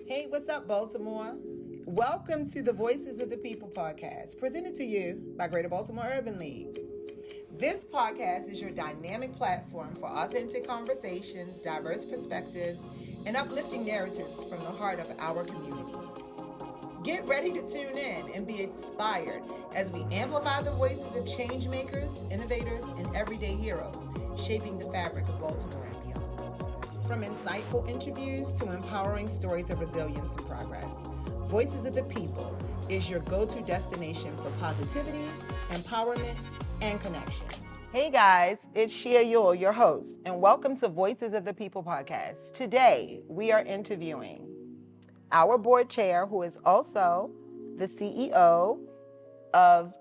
Hey, what's up, Baltimore? Welcome to the Voices of the People podcast, presented to you by Greater Baltimore Urban League. This podcast is your dynamic platform for authentic conversations, diverse perspectives, and uplifting narratives from the heart of our community. Get ready to tune in and be inspired as we amplify the voices of change makers, innovators, and everyday heroes shaping the fabric of Baltimore and beyond. From insightful interviews to empowering stories of resilience and progress, Voices of the People is your go-to destination for positivity, empowerment, and connection. Hey guys, it's S.O.C.I.O, your host, and welcome to Voices of the People podcast. Today, we are interviewing our board chair, who is also the CEO of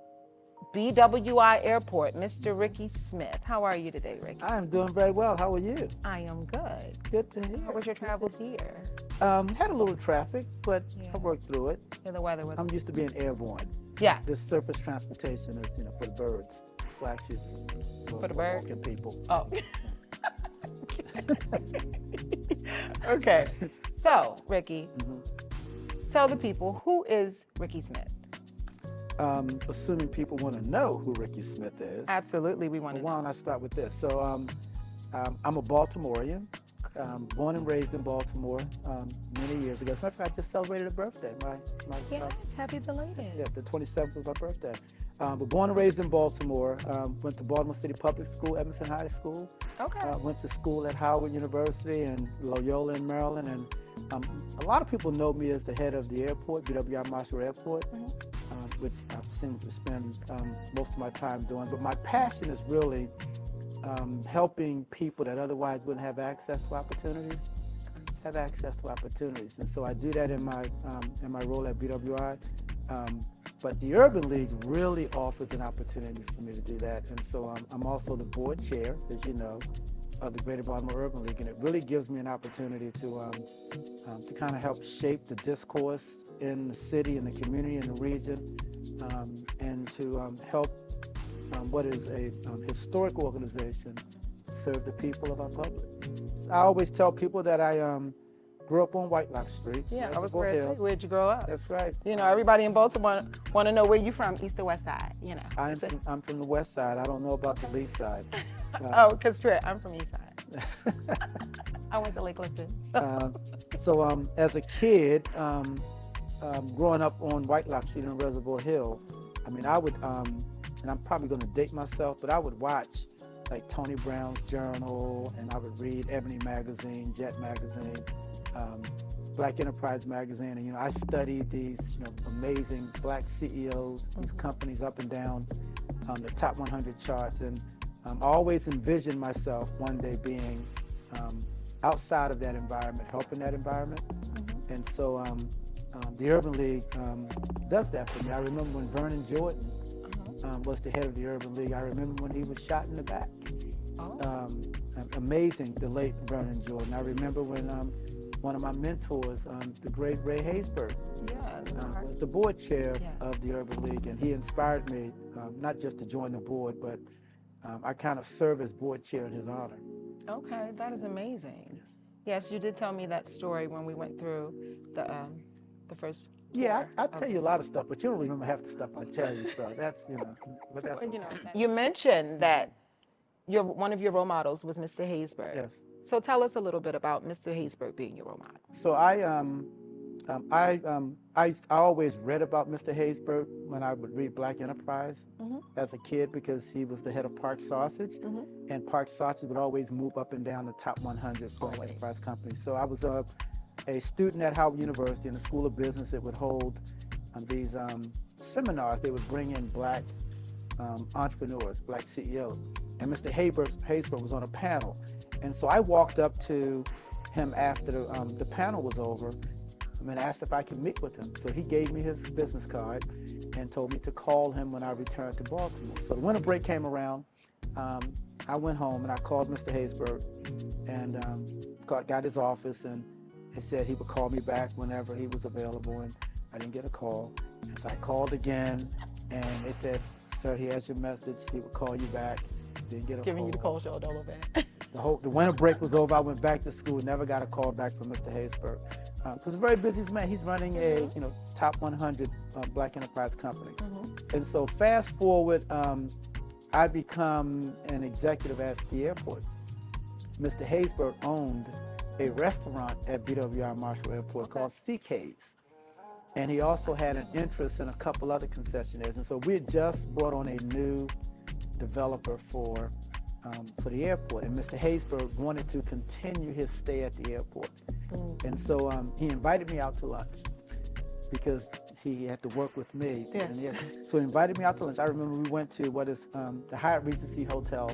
BWI Airport, Mr. Ricky Smith. How are you today, Ricky? I'm doing very well. How are you? I am good. Good to hear. How was your travels here? Had a little traffic, but I worked through it. Yeah, the weather was... I'm used to being airborne. Yeah. This surface transportation is, for the birds. Well, actually, for the birds? Walking people. Oh. Okay. So, Ricky, tell the people, who is Ricky Smith? Assuming people want to know who Ricky Smith is. Absolutely, we want to know. Why don't I start with this? So, I'm a Baltimorean, born and raised in Baltimore many years ago. As a matter of fact, I just celebrated a birthday. Yes, happy belated. Yeah, the 27th was my birthday. But born and raised in Baltimore, went to Baltimore City Public School, Emerson High School. Okay. Went to school at Howard University and Loyola in Maryland. And a lot of people know me as the head of the airport, BWI Marshall Airport, which I seem to spend most of my time doing. But my passion is really helping people that otherwise wouldn't have access to opportunities, have access to opportunities. And so I do that in my role at BWI. But the Urban League really offers an opportunity for me to do that. And so I'm also the board chair, as you know, of the Greater Baltimore Urban League. And it really gives me an opportunity to kind of help shape the discourse in the city, in the community, in the region, and to help what is a historic organization serve the people of our public. I always tell people that I grew up on White Lock Street. Yeah, I was going to say, where'd you grow up? That's right. Everybody in Baltimore want to know where you from, east or west side, I'm from the west side. I don't know about the east side. Because I'm from east side. I went to Lake Clifton. So as a kid, growing up on White Lock Street in Reservoir Hill, I would, and I'm probably going to date myself, but I would watch like Tony Brown's Journal, and I would read Ebony Magazine, Jet Magazine, Black Enterprise Magazine, and I studied these amazing Black CEOs, these companies up and down the top 100 charts, and I always envisioned myself one day being outside of that environment, helping that environment, and so the Urban League does that for me. I remember when Vernon Jordan was the head of the Urban League. I remember when he was shot in the back. Amazing, the late Vernon Jordan. I remember when one of my mentors, the great Ray Haysbert, was the board chair of the Urban League, and he inspired me not just to join the board, but I kind of serve as board chair in his honor. Okay, that is amazing. Yes, you did tell me that story when we went through the first. Yeah, I tell you a lot of stuff, but you don't remember half the stuff I tell you. So that's but that's You mentioned that one of your role models was Mr. Haysbert. Yes. So tell us a little bit about Mr. Haysbert being your role model. So I always read about Mr. Haysbert when I would read Black Enterprise as a kid, because he was the head of Park Sausage, and Park Sausage would always move up and down the top 100 Black Enterprise companies. So I was a student at Howard University in the School of Business. That would hold these seminars. They would bring in Black entrepreneurs, Black CEOs, and Mr. Haysbert was on a panel. And so I walked up to him after the panel was over and asked if I could meet with him. So he gave me his business card and told me to call him when I returned to Baltimore. So the winter break came around. I went home and I called Mr. Haysbert and got his office, and he said he would call me back whenever he was available, and I didn't get a call. And so I called again, and they said, "Sir, he has your message. He will call you back." Didn't get a Giving call. you the cold shoulder a little bit. The winter break was over. I went back to school, never got a call back from Mr. Haysbert. Because a very busy man. He's running a top 100 black enterprise company. And so fast forward, I become an executive at the airport. Mr. Haysbert owned a restaurant at BWI Marshall Airport called S.O.C.I.O. And he also had an interest in a couple other concessionaires. And so we had just brought on a new developer for the airport. And Mr. Haysbert wanted to continue his stay at the airport. And so he invited me out to lunch because he had to work with me. So he invited me out to lunch. I remember we went to what is the Hyatt Regency Hotel,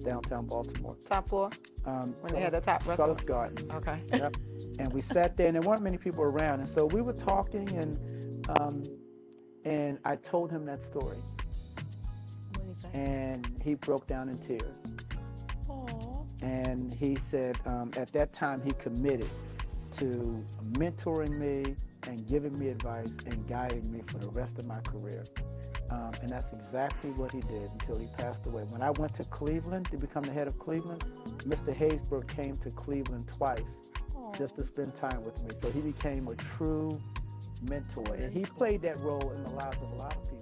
downtown Baltimore. Top floor? When they had the top restaurant? Gardens. Okay. Yep. And we sat there, and there weren't many people around. And so we were talking, and I told him that story. What did he say? And he broke down in tears. Aww. And he said at that time he committed to mentoring me and giving me advice and guiding me for the rest of my career. And that's exactly what he did until he passed away. When I went to Cleveland to become the head of Cleveland, Mr. Haysbert came to Cleveland twice just to spend time with me. So he became a true mentor. And he played that role in the lives of a lot of people.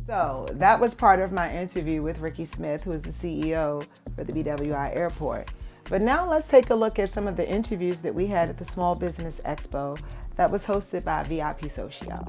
So that was part of my interview with Ricky Smith, who is the CEO for the BWI Airport. But now let's take a look at some of the interviews that we had at the Small Business Expo that was hosted by VIP S.O.C.I.O.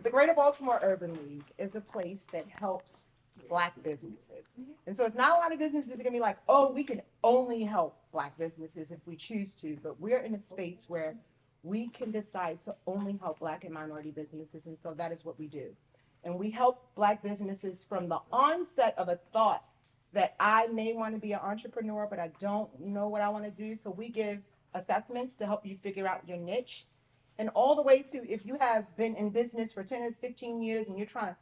The Greater Baltimore Urban League is a place that helps Black businesses. And so it's not a lot of businesses that are going to be like, oh, we can only help Black businesses if we choose to, but we're in a space where we can decide to only help Black and minority businesses, and so that is what we do. And we help Black businesses from the onset of a thought that I may want to be an entrepreneur, but I don't know what I want to do. So we give assessments to help you figure out your niche. And all the way to if you have been in business for 10 or 15 years and you're trying to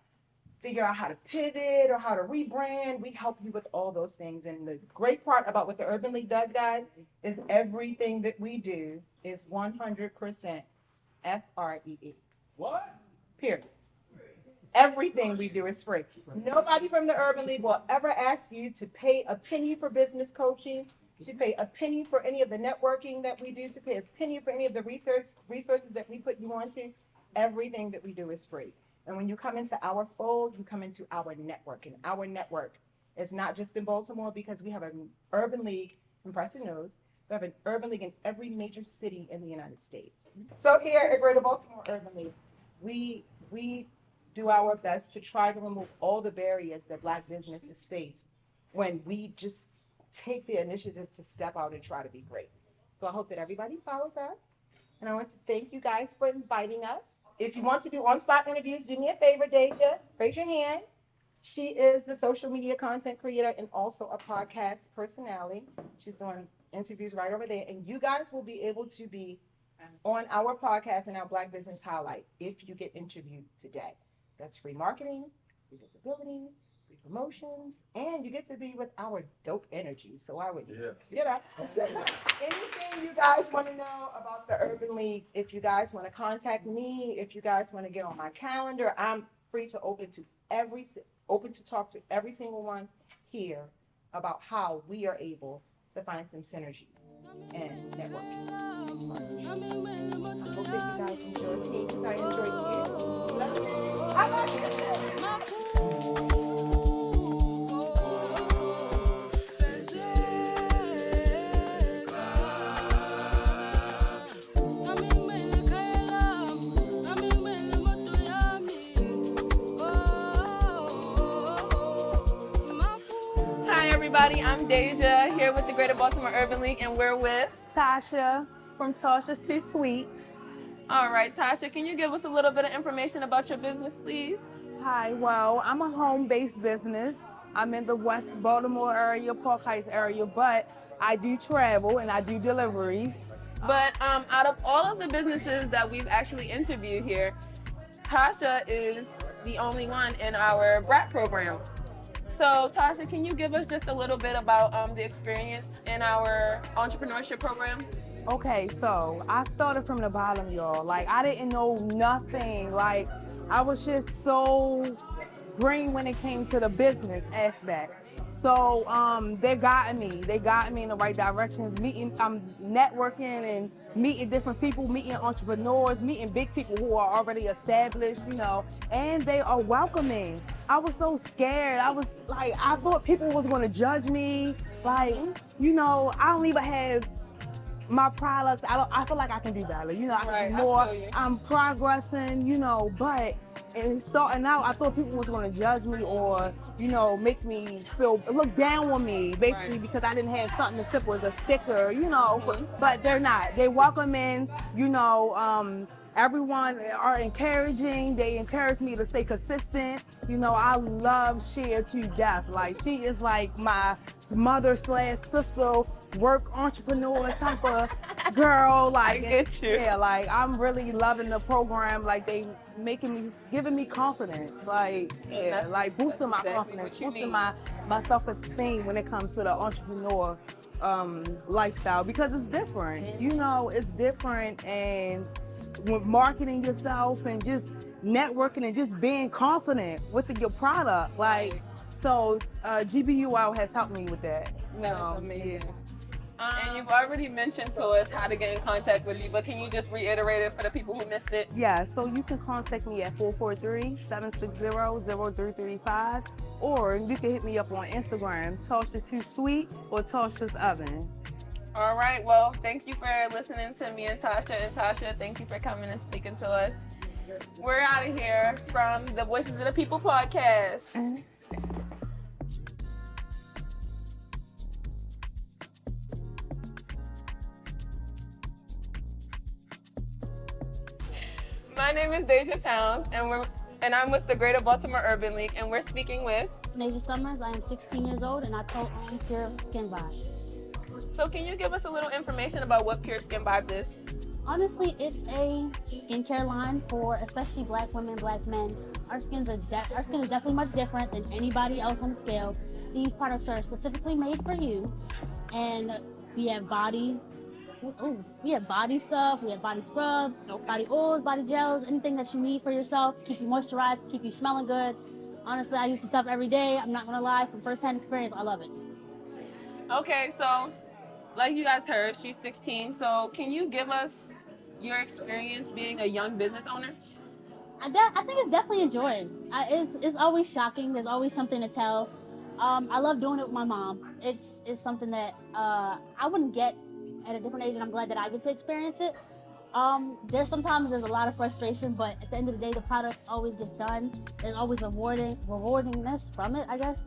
figure out how to pivot or how to rebrand, we help you with all those things. And the great part about what the Urban League does, guys, is everything that we do is 100% FREE. What? Period. Everything we do is free. Nobody from the Urban League will ever ask you to pay a penny for business coaching, to pay a penny for any of the networking that we do, to pay a penny for any of the resources that we put you onto. Everything that we do is free. And when you come into our fold, you come into our network. And our network is not just in Baltimore, because we have an Urban League, and Preston knows, we have an Urban League in every major city in the United States. So here at Greater Baltimore Urban League, we do our best to try to remove all the barriers that Black businesses face when we just take the initiative to step out and try to be great. So I hope that everybody follows us. And I want to thank you guys for inviting us. If you want to do on-spot interviews, do me a favor, Deja, raise your hand. She is the social media content creator and also a podcast personality. She's doing interviews right over there. And you guys will be able to be on our podcast and our Black Business Highlight if you get interviewed today. That's free marketing, free visibility, free promotions, and you get to be with our dope energy. So I would, anything you guys want to know about the Urban League, if you guys want to contact me, if you guys want to get on my calendar, I'm free to open to talk to every single one here about how we are able to find some synergy and networking. I hope that you guys enjoy me because I enjoy you. Love you. I love you. everybody. I'm Deja here with the Greater Baltimore Urban League, and we're with Tasha from Tasha's Too Sweet. All right, Tasha, can you give us a little bit of information about your business, please? Hi, well, I'm a home-based business. I'm in the West Baltimore area, Park Heights area, but I do travel and I do deliveries. But out of all of the businesses that we've actually interviewed here, Tasha is the only one in our BRAT program. So, Tasha, can you give us just a little bit about the experience in our entrepreneurship program? Okay, so I started from the bottom, y'all. Like, I didn't know nothing. Like, I was just so green when it came to the business aspect. So they got me in the right directions, networking and meeting different people, meeting entrepreneurs, meeting big people who are already established, you know, and they are welcoming. I was so scared. I was like, I thought people was gonna judge me. Like, you know, I don't even have my products. I feel like I can do better. You know, I can do more. I'm progressing, you know, but and starting out, I thought people was gonna judge me or, you know, make me look down on me, basically, because I didn't have something as simple as a sticker, you know. But they're not. They welcome in, you know. Everyone are encouraging. They encourage me to stay consistent. You know, I love Cher to death. Like, she is like my mother/sister, work entrepreneur type of girl. Like, I get you. Yeah, like, I'm really loving the program. Like, they giving me confidence. Like, yeah, like boosting my confidence, boosting my self-esteem when it comes to the entrepreneur lifestyle, because it's different. You know, it's different, and with marketing yourself and just networking and just being confident with your product. Like, so GBUI has helped me with that. That's amazing. And you've already mentioned to us how to get in contact with you, but can you just reiterate it for the people who missed it? Yeah, so you can contact me at 443-760-0335, or you can hit me up on Instagram, Tasha Too Sweet or Tasha's Oven. All right, well, thank you for listening to me and Tasha, thank you for coming and speaking to us. We're out of here from the Voices of the People podcast. My name is Deja Towns, and I'm with the Greater Baltimore Urban League, and we're speaking with Nasia Summers. I am 16 years old, and I coach Pure Skin Bodz. So can you give us a little information about what Pure Skin Bodz is? Honestly, it's a skincare line for especially Black women, Black men. Our skin is definitely much different than anybody else on the scale. These products are specifically made for you, and we have body stuff, we have body scrubs, body oils, body gels, anything that you need for yourself, keep you moisturized, keep you smelling good. Honestly, I use the stuff every day. I'm not gonna lie, from firsthand experience, I love it. Okay, so like you guys heard, she's 16. So can you give us your experience being a young business owner? I think it's definitely enjoying. It's always shocking. There's always something to tell. I love doing it with my mom. It's something that I wouldn't get at a different age, and I'm glad that I get to experience it. There's a lot of frustration, but at the end of the day, the product always gets done. There's always rewardingness from it, I guess.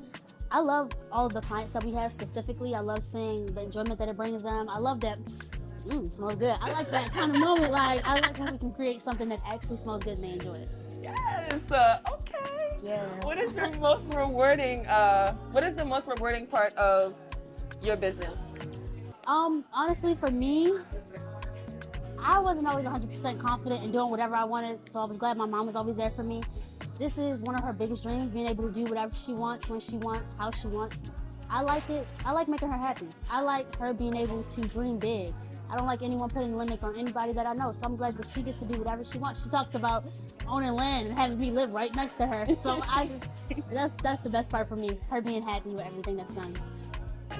I love all of the clients that we have specifically. I love seeing the enjoyment that it brings them. I love that, it smells good. I like that kind of moment. Like, I like when we can create something that actually smells good and they enjoy it. Yes, okay. Yeah. What is the most rewarding part of your business? Honestly, for me, I wasn't always 100% confident in doing whatever I wanted, so I was glad my mom was always there for me. This is one of her biggest dreams, being able to do whatever she wants, when she wants, how she wants. I like it. I like making her happy. I like her being able to dream big. I don't like anyone putting limits on anybody that I know, so I'm glad that she gets to do whatever she wants. She talks about owning land and having me live right next to her, so that's the best part for me, her being happy with everything that's done.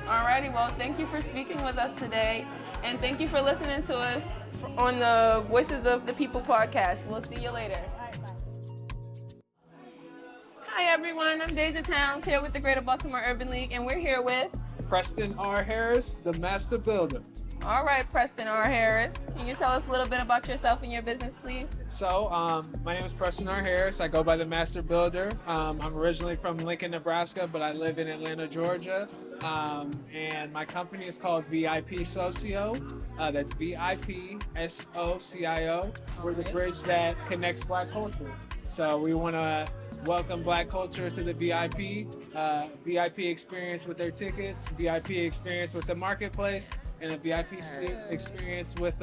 Alrighty, well, thank you for speaking with us today, and thank you for listening to us on the Voices of the People podcast. We'll see you later. All right, bye. Hi everyone, I'm Deja Towns here with the Greater Baltimore Urban League, and we're here with Preston R. Harris, the master builder. All right, Preston R. Harris, can you tell us a little bit about yourself and your business, please? So, my name is Preston R. Harris. I go by the Master Builder. I'm originally from Lincoln, Nebraska, but I live in Atlanta, Georgia. And my company is called VIP S.O.C.I.O. That's VIP S.O.C.I.O. We're the bridge that connects Black culture. So we want to welcome Black culture to the VIP, VIP experience with their tickets, VIP experience with the marketplace, and a VIP experience with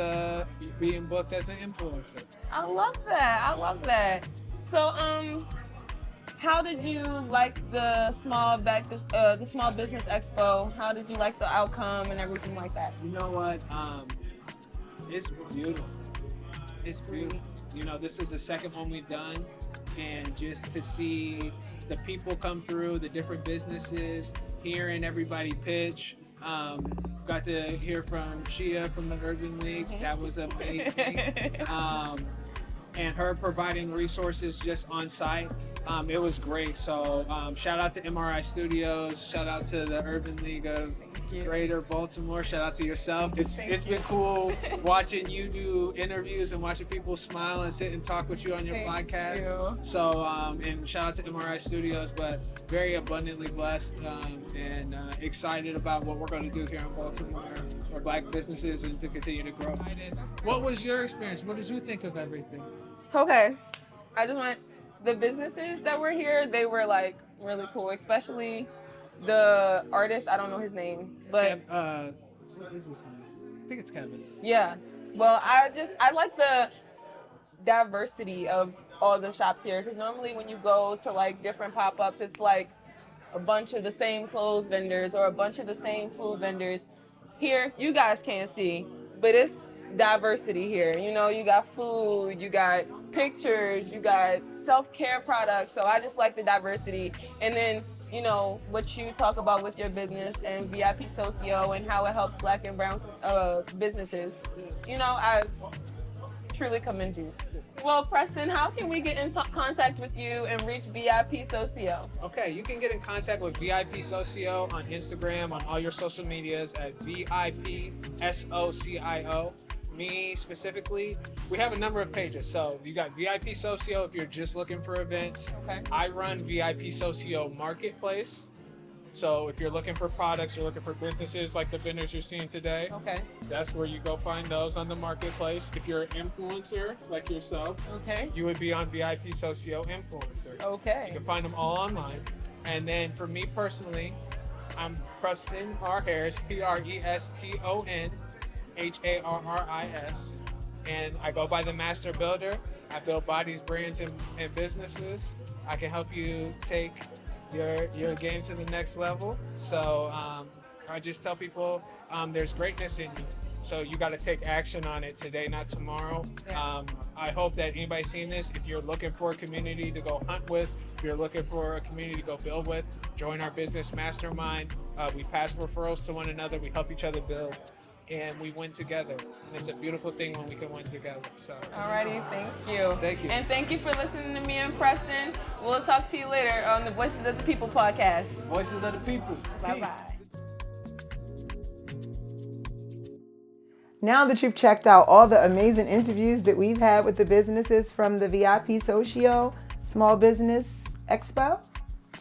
being booked as an influencer. I love that. I love that. So, how did you like the small business expo? How did you like the outcome and everything like that? You know what? It's beautiful. It's beautiful. You know, this is the second one we've done, and just to see the people come through, the different businesses, hearing everybody pitch. Got to hear from Shia from the Urban League. That was amazing. And her providing resources just on site. It was great. So shout out to MRI Studios. Shout out to the Urban League of Greater Baltimore. Shout out to yourself. It's been cool watching you do interviews and watching people smile and sit and talk with you on your podcast. So and shout out to MRI Studios, but very abundantly blessed and excited about what we're going to do here in Baltimore for Black businesses and to continue to grow. What was your experience? What did you think of everything? Okay, I just want the businesses that were here. They were like really cool, especially the artist. I don't know his name, but what is his name? I think it's Kevin. Yeah. Well, I like the diversity of all the shops here, because normally when you go to like different pop-ups, it's like a bunch of the same clothes vendors or a bunch of the same food vendors. Here, you guys can't see, but it's diversity here. You know, you got food, you got pictures, you got self-care products. So I just like the diversity. And then, you know, what you talk about with your business and VIP S.O.C.I.O. and how it helps Black and brown businesses. You know, I truly commend you. Well, Preston, how can we get in contact with you and reach VIP S.O.C.I.O? Okay, you can get in contact with VIP S.O.C.I.O. on Instagram, on all your social medias at VIP S.O.C.I.O. Me specifically, we have a number of pages. So you got VIP S.O.C.I.O. if you're just looking for events. Okay. I run VIP S.O.C.I.O. Marketplace. So if you're looking for products, you're looking for businesses like the vendors you're seeing today. Okay. That's where you go find those on the marketplace. If you're an influencer like yourself, Okay. you would be on VIP S.O.C.I.O. Influencer. Okay. You can find them all online. And then for me personally, I'm Preston R. Harris, Preston Harris, and I go by the Master Builder. I build bodies, brands, and businesses. I can help you take your game to the next level. So I just tell people there's greatness in you. So you got to take action on it today, not tomorrow. Yeah. I hope that anybody seeing this, if you're looking for a community to go hunt with, if you're looking for a community to go build with, join our business mastermind. We pass referrals to one another. We help each other build. And we win together. And it's a beautiful thing when we can win together. So. Alrighty, thank you. Thank you. And thank you for listening to me and Preston. We'll talk to you later on the Voices of the People podcast. Voices of the People. Bye-bye. Now that you've checked out all the amazing interviews that we've had with the businesses from the VIP S.O.C.I.O. Small Business Expo,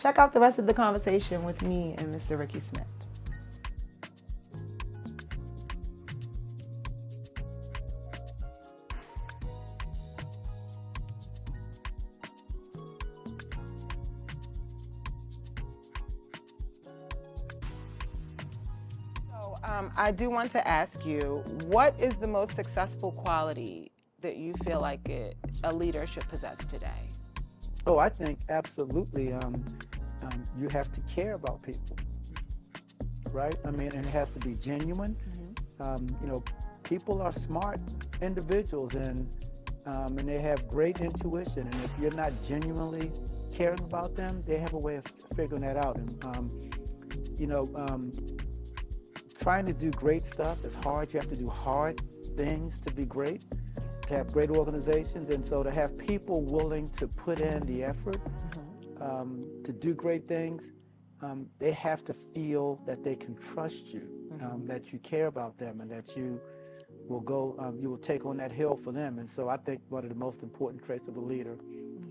check out the rest of the conversation with me and Mr. Ricky Smith. I do want to ask you, what is the most successful quality that you feel like a leader should possess today? Oh, I think absolutely. You have to care about people, right? I mean, and it has to be genuine. You know, people are smart individuals, and they have great intuition. And if you're not genuinely caring about them, they have a way of figuring that out. And you know, trying to do great stuff is hard. You have to do hard things to be great, to have great organizations. And so to have people willing to put in the effort to do great things, they have to feel that they can trust you, that you care about them, and that you will you will take on that hill for them. And so I think one of the most important traits of a leader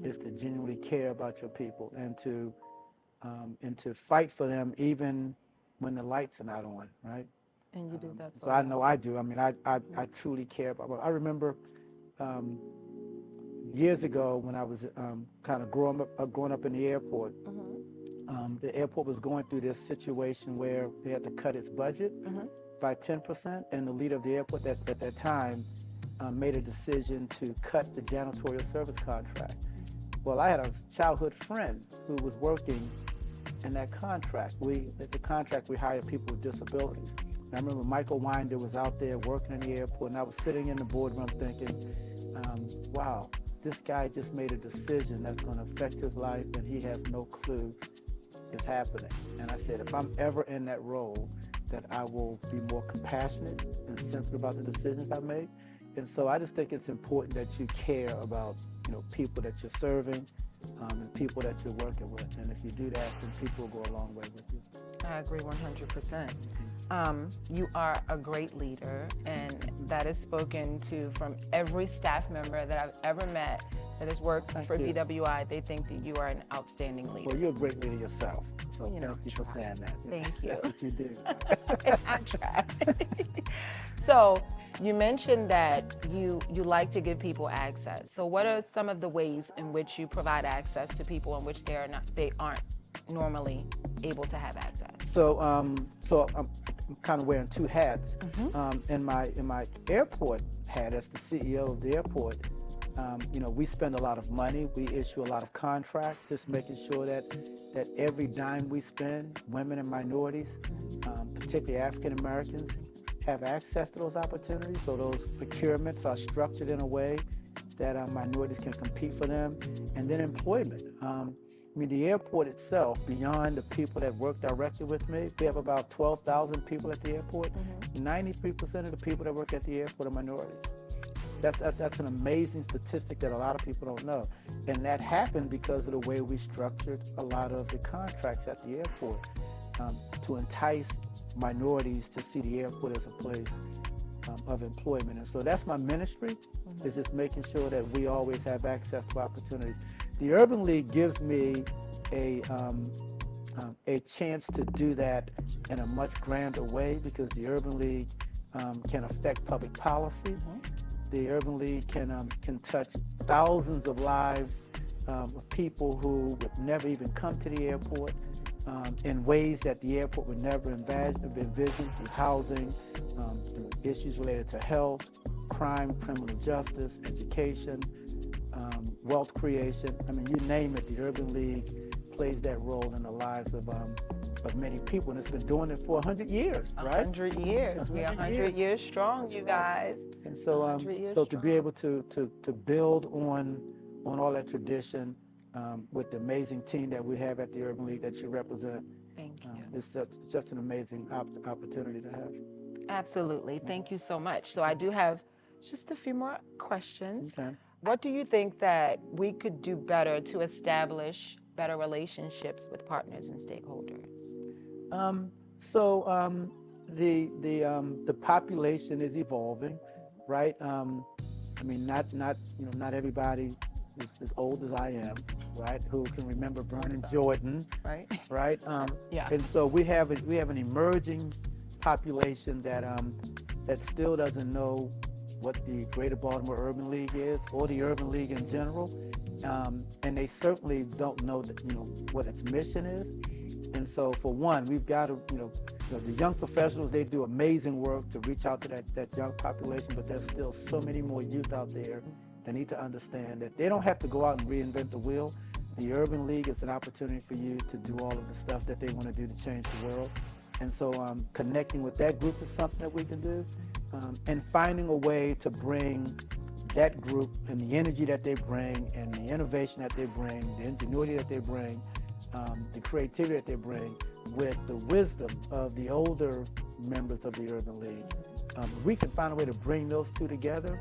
is to genuinely care about your people and to fight for them even when the lights are not on, right? And you do that. So I know I do. I mean, I truly care about. I remember years ago when I was kind of growing up in the airport. The airport was going through this situation where they had to cut its budget by 10%, and the leader of the airport at that time made a decision to cut the janitorial service contract. Well, I had a childhood friend who was working in that contract. The contract, we hired people with disabilities. And I remember Michael Winder was out there working in the airport, and I was sitting in the boardroom thinking, wow, this guy just made a decision that's going to affect his life, and he has no clue it's happening. And I said, if I'm ever in that role, that I will be more compassionate and sensitive about the decisions I make. And so I just think it's important that you care about, people that you're serving, and people that you're working with. And if you do that, then people will go a long way with you. I agree 100%. You are a great leader, and that is spoken to from every staff member that I've ever met that has worked for BWI. They think that you are an outstanding leader. Well, you're a great leader yourself. So thank you for saying that. Thank you. That's what you do. I try. So you mentioned that you like to give people access. So what are some of the ways in which you provide access to people in which they aren't normally able to have access? So I'm kind of wearing two hats. In my airport hat as the CEO of the airport, we spend a lot of money. We issue a lot of contracts, just making sure that every dime we spend, women and minorities, particularly African Americans, have access to those opportunities. So those procurements are structured in a way that minorities can compete for them. And then employment. The airport itself, beyond the people that work directly with me, we have about 12,000 people at the airport. 93% of the people that work at the airport are minorities. That's an amazing statistic that a lot of people don't know. And that happened because of the way we structured a lot of the contracts at the airport to entice minorities to see the airport as a place of employment. And so that's my ministry, is just making sure that we always have access to opportunities. The Urban League gives me a chance to do that in a much grander way, because the Urban League can affect public policy. The Urban League can touch thousands of lives of people who would never even come to the airport in ways that the airport would never envision, through housing, through issues related to health, crime, criminal justice, education, wealth creation. You name it, the Urban League plays that role in the lives of many people, and it's been doing it for 100 years, right? 100 years. We are 100 years strong, you guys. And so, to be able to build on all that tradition with the amazing team that we have at the Urban League that you represent, thank you. It's just an amazing opportunity to have. Absolutely. Thank you so much. So I do have just a few more questions. Okay. What do you think that we could do better to establish better relationships with partners and stakeholders? The population is evolving, right? Not everybody is as old as I am, right? Who can remember Vernon Jordan, right? Right? Yeah. And so we have an emerging population that still doesn't know what the Greater Baltimore Urban League is, or the Urban League in general, and they certainly don't know what its mission is. And so, for one, we've got to, the young professionals, they do amazing work to reach out to that young population, but there's still so many more youth out there that need to understand that they don't have to go out and reinvent the wheel. The Urban League is an opportunity for you to do all of the stuff that they want to do to change the world. And so connecting with that group is something that we can do, and finding a way to bring that group and the energy that they bring and the innovation that they bring, the ingenuity that they bring, the creativity that they bring, with the wisdom of the older members of the Urban League. We can find a way to bring those two together.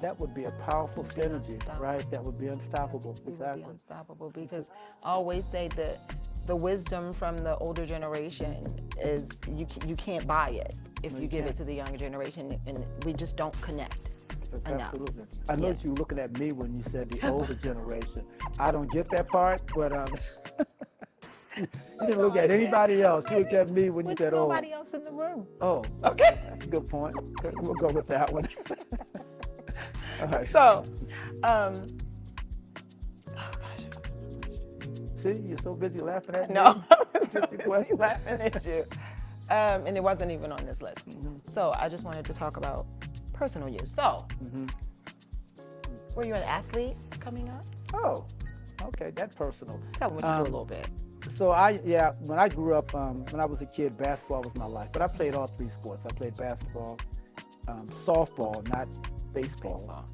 That would be a powerful synergy, right? That would be unstoppable. It would be unstoppable, because I always say that the wisdom from the older generation is you can't buy it if you give it to the younger generation, and we just don't connect enough. Absolutely. I noticed you were looking at me when you said the older generation. I don't get that part, but you didn't look at anybody else. You looked at me when you said, nobody else in the room. Oh, Okay. that's a good point. We'll go with that one. All right. So, See, you're so busy laughing at me. no, Just your question. laughing at you. And it wasn't even on this list. So I just wanted to talk about personal use. So, were you an athlete coming up? Oh, okay, that's personal. Tell me what you do a little bit. So when I grew up, when I was a kid, basketball was my life. But I played all three sports. I played basketball, softball, not baseball,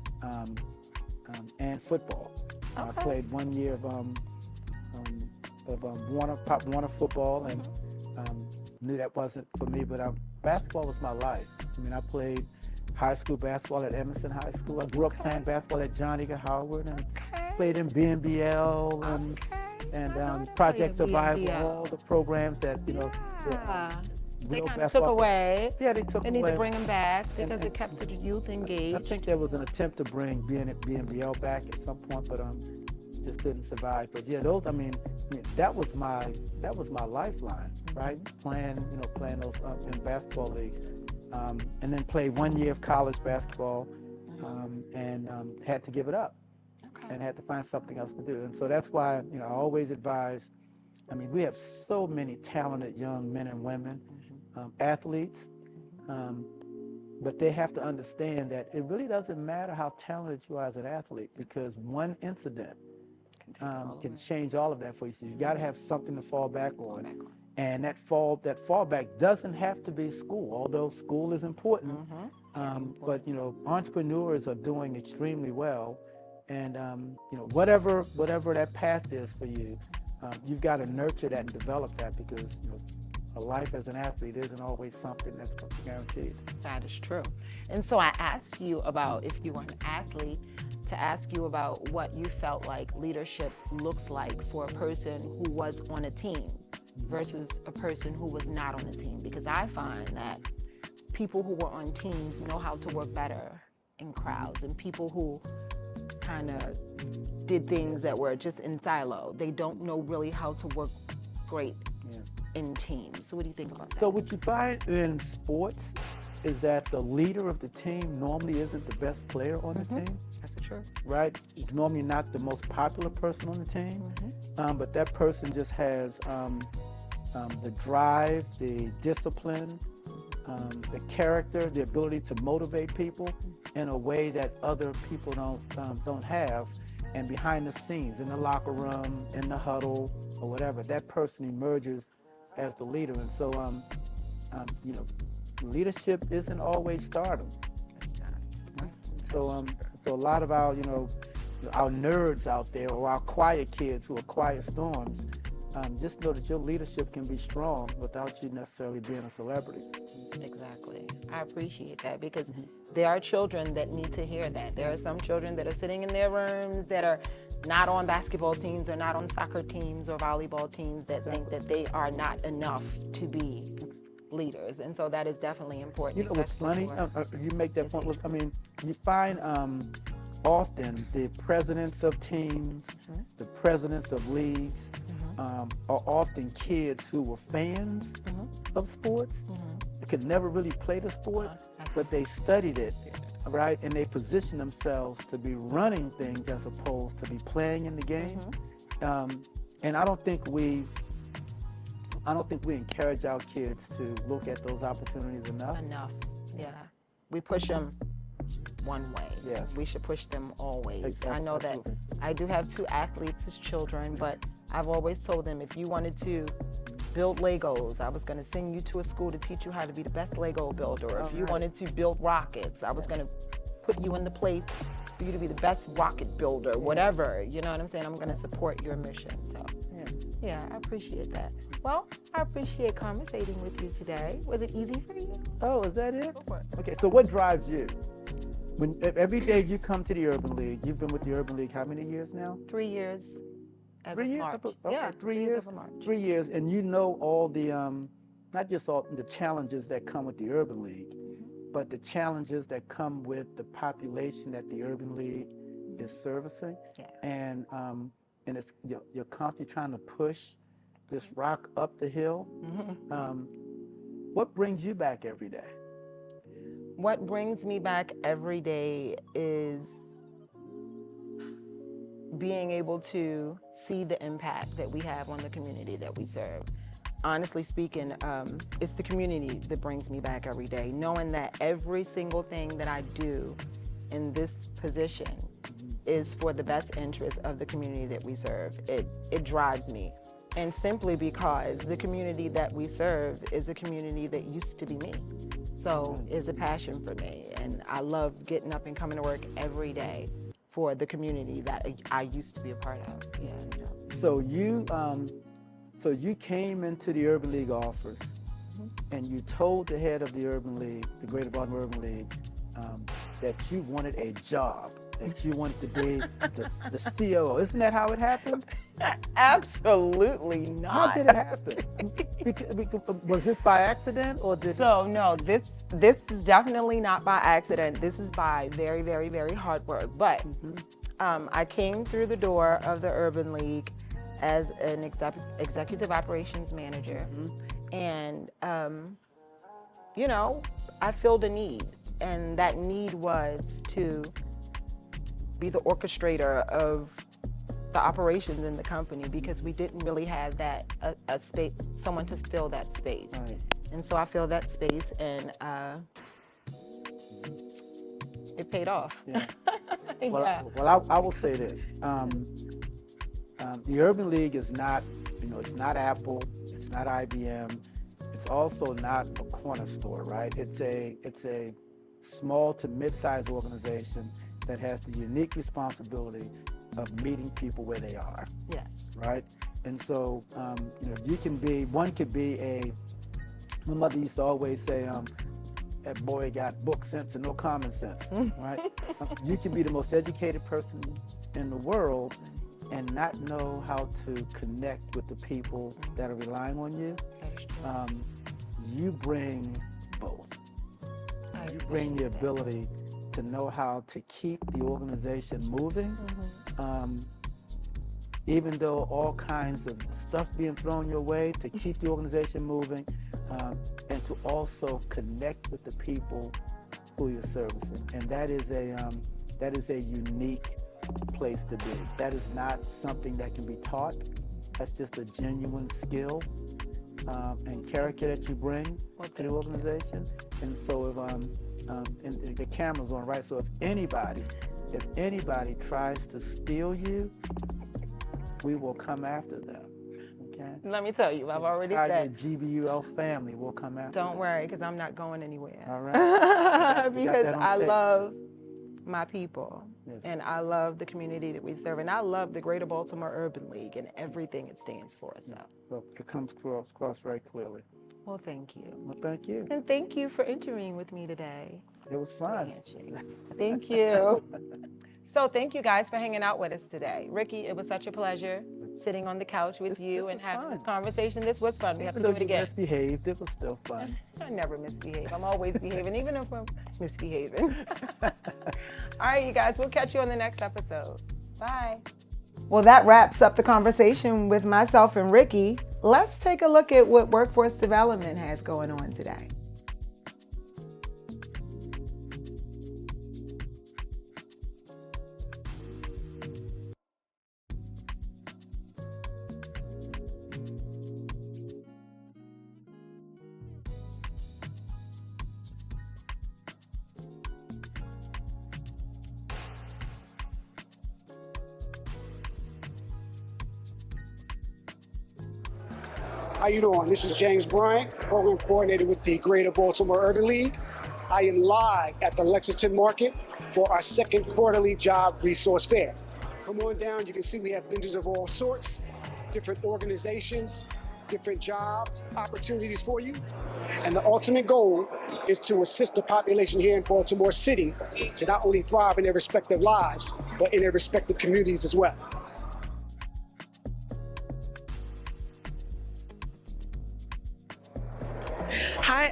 and football. I played 1 year of Pop Warner football, and knew that wasn't for me. But basketball was my life. I mean, I played high school basketball at Emerson High School. I grew up playing basketball at John Eager Howard, and played in BNBL and Project Survival, all the programs that They kind of took away. Yeah, they took They away. need to bring them back because it kept the youth engaged. I think there was an attempt to bring BNBL back at some point, but just didn't survive. But yeah, those. I mean, that was my lifeline, right? Playing those in basketball leagues, and then played 1 year of college basketball, and had to give it up, and had to find something else to do. And so that's why I always advise. I mean, we have so many talented young men and women, athletes, but they have to understand that it really doesn't matter how talented you are as an athlete, because one incident can change all of that for you. So you got to have something to fall back on, and that fallback doesn't have to be school, although school is important. But entrepreneurs are doing extremely well, and whatever that path is for you. You've got to nurture that and develop that, because a life as an athlete isn't always something that's guaranteed. That is true. And so I asked you about, if you were an athlete, to ask you about what you felt like leadership looks like for a person who was on a team versus a person who was not on a team. Because I find that people who were on teams know how to work better in crowds, and people who kind of did things that were just in silo, they don't know really how to work great in teams. So what do you think about that? So what you find in sports is that the leader of the team normally isn't the best player on the team. That's the truth. Right? It's normally not the most popular person on the team, but that person just has the drive, the discipline, the character, the ability to motivate people in a way that other people don't have. And behind the scenes, in the locker room, in the huddle, or whatever, that person emerges as the leader. And so, leadership isn't always stardom. So a lot of our nerds out there, or our quiet kids who are quiet storms, just know that your leadership can be strong without you necessarily being a celebrity. Exactly. I appreciate that, because there are children that need to hear that. There are some children that are sitting in their rooms that are not on basketball teams or not on soccer teams or volleyball teams that think that they are not enough to be leaders. And so that is definitely important. You know what's funny? You make that point. I mean, you find often the presidents of teams, the presidents of leagues, are often kids who were fans of sports. Could never really play the sport, but they studied it, right? And they positioned themselves to be running things as opposed to be playing in the game. And I don't think we encourage our kids to look at those opportunities enough. Yeah. We push them one way. Yes. We should push them always. Exactly. I know that I do have 2 athletes as children, but I've always told them, if you wanted to build Legos, I was going to send you to a school to teach you how to be the best Lego builder. If you wanted to build rockets, I was going to put you in the place for you to be the best rocket builder, whatever. You know what I'm saying? I'm going to support your mission. So, yeah, I appreciate that. Well, I appreciate conversating with you today. Was it easy for you? Oh, is that it? Okay, so what drives you? When every day you come to the Urban League, you've been with the Urban League how many years now? 3 years As 3 of years? March. Okay, Yeah, 3 days years. of March. 3 years, and you know all the not just all the challenges that come with the Urban League, but the challenges that come with the population that the Urban League is servicing. Yeah. And it's you're constantly trying to push this rock up the hill. What brings you back every day? What brings me back every day is being able to see the impact that we have on the community that we serve. Honestly speaking, it's the community that brings me back every day, knowing that every single thing that I do in this position is for the best interest of the community that we serve. It drives me. And simply because the community that we serve is a community that used to be me. So it's a passion for me. And I love getting up and coming to work every day for the community that I used to be a part of. Yeah. So you came into the Urban League office and you told the head of the Urban League, the Greater Baltimore Urban League, that you wanted a job, that you wanted to be the COO. Isn't that how it happened? Absolutely not. How did it happen? Was this by accident or did? So no, this is definitely not by accident. This is by very, very, very hard work. But I came through the door of the Urban League as an executive operations manager, and I filled a need, and that need was to be the orchestrator of the operations in the company, because we didn't really have that a space, someone to fill that space. Right. And so I filled that space, and it paid off. Yeah. Yeah. Well, I will say this: the Urban League is not, it's not Apple, it's not IBM, it's also not a corner store, right? It's a small to mid-sized organization that has the unique responsibility of meeting people where they are. Yes. Right? And so, one could be my mother used to always say, that boy got book sense and no common sense, right? You can be the most educated person in the world and not know how to connect with the people that are relying on you. You bring both. You bring the ability to know how to keep the organization moving, even though all kinds of stuff being thrown your way, to keep the organization moving, and to also connect with the people who you're servicing. And that is a unique place to be. That is not something that can be taught. That's just a genuine skill and character that you bring to the organization. And so and the camera's on, right? So if anybody tries to steal you, we will come after them. Okay? Let me tell you, I've already said. The GBUL family will come after Don't them. worry, because I'm not going anywhere. All right. Because I love my people, Yes. and I love the community that we serve, and I love the Greater Baltimore Urban League and everything it stands for. So, Well, it comes across very clearly. well, thank you. Well, thank you. And thank you for interviewing with me today. It was fun. Thank you. So thank you guys for hanging out with us today. Ricky, it was such a pleasure sitting on the couch with you this and was having fun. this conversation. This was fun. We have to Even do though it you again. misbehaved, it was still fun. I never misbehave. I'm always behaving, even if I'm misbehaving. All right, you guys, we'll catch you on the next episode. Bye. Well, that wraps up the conversation with myself and Ricky. Let's take a look at what workforce development has going on today. How you doing? This is James Bryant, Program Coordinator with the Greater Baltimore Urban League. I am live at the Lexington Market for our second quarterly job resource fair. Come on down, you can see we have vendors of all sorts, different organizations, different jobs, opportunities for you. And the ultimate goal is to assist the population here in Baltimore City to not only thrive in their respective lives, but in their respective communities as well.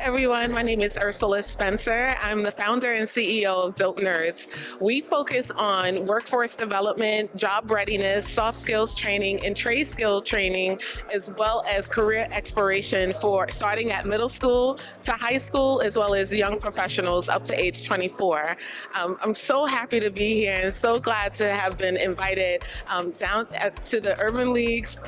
everyone. My name is Ursula Spencer. I'm the founder and CEO of Dope Nerds. We focus on workforce development, job readiness, soft skills training, and trade skill training, as well as career exploration for starting at middle school to high school, as well as young professionals up to age 24. I'm so happy to be here and so glad to have been invited down to the Urban League's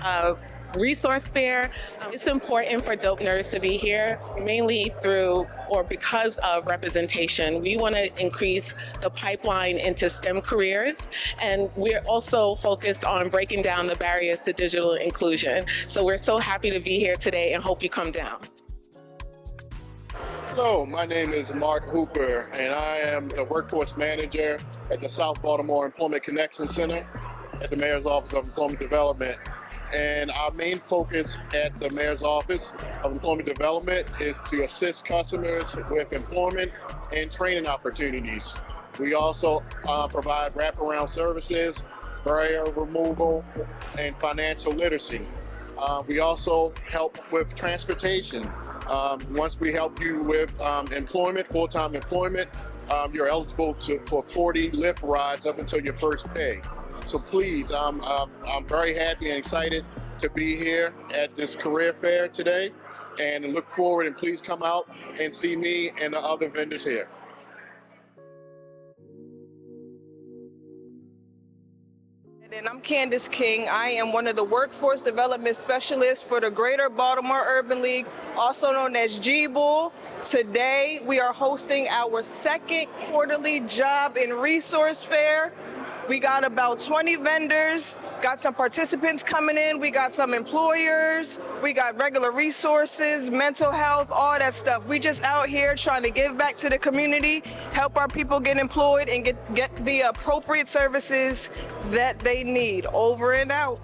resource fair. It's important for Dope Nerds to be here, mainly through or because of representation. We want to increase the pipeline into STEM careers, and we're also focused on breaking down the barriers to digital inclusion. So we're so happy to be here today and hope you come down. Hello, my name is Mark Hooper, and I am the workforce manager at the South Baltimore Employment Connection Center at the Mayor's Office of Employment Development. And our main focus at the Mayor's Office of Employment Development is to assist customers with employment and training opportunities. We also provide wraparound services, barrier removal, and financial literacy. We also help with transportation. Once we help you with employment, full-time employment, you're eligible for 40 Lyft rides up until your first pay. So please, I'm very happy and excited to be here at this career fair today, and look forward, and please come out and see me and the other vendors here. And I'm Candace King. I am one of the workforce development specialists for the Greater Baltimore Urban League, also known as GBUL. Today, we are hosting our second quarterly job and resource fair. We got about 20 vendors, got some participants coming in, we got some employers, we got regular resources, mental health, all that stuff. We just out here trying to give back to the community, help our people get employed and get the appropriate services that they need. Over and out.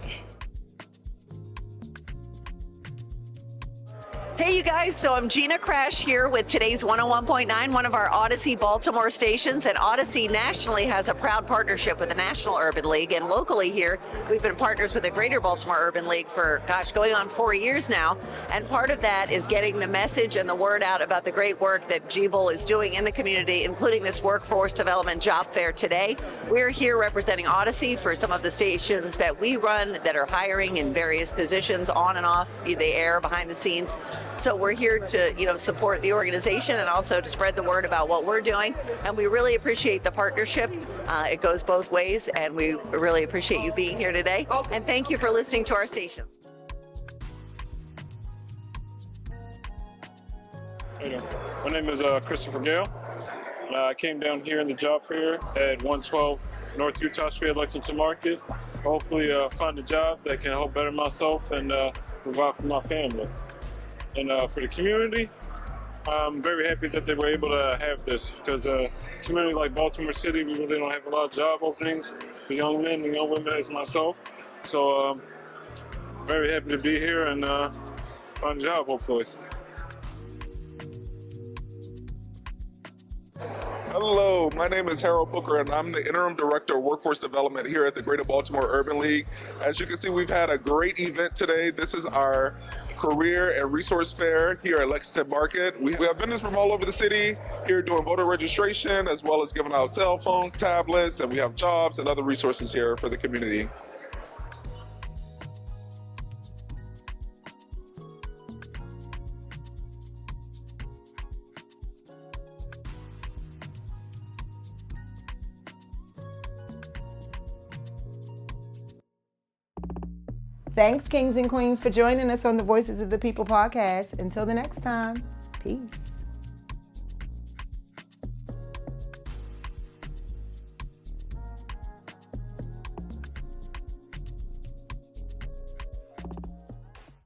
Hey you guys, so I'm Gina Crash here with today's 101.9, one of our Odyssey Baltimore stations, and Odyssey nationally has a proud partnership with the National Urban League, and locally here we've been partners with the Greater Baltimore Urban League for, going on 4 years now, and part of that is getting the message and the word out about the great work that GBUL is doing in the community, including this workforce development job fair today. We're here representing Odyssey for some of the stations that we run that are hiring in various positions on and off the air, behind the scenes. So we're here to, support the organization and also to spread the word about what we're doing. And we really appreciate the partnership. It goes both ways, and we really appreciate you being here today. And thank you for listening to our station. How you doing? My name is Christopher Gale. I came down here in the job fair at 112 North Utah Street, Lexington Market. Hopefully find a job that can help better myself and provide for my family. And for the community, I'm very happy that they were able to have this, because a community like Baltimore City, we really don't have a lot of job openings for young men and young women as myself. So very happy to be here and find a job, hopefully. Hello, my name is Harold Booker, and I'm the Interim Director of Workforce Development here at the Greater Baltimore Urban League. As you can see, we've had a great event today. This is our career and resource fair here at Lexington Market. We have vendors from all over the city here doing voter registration, as well as giving out cell phones, tablets, and we have jobs and other resources here for the community. Thanks, kings and queens, for joining us on the Voices of the People podcast. Until the next time, peace.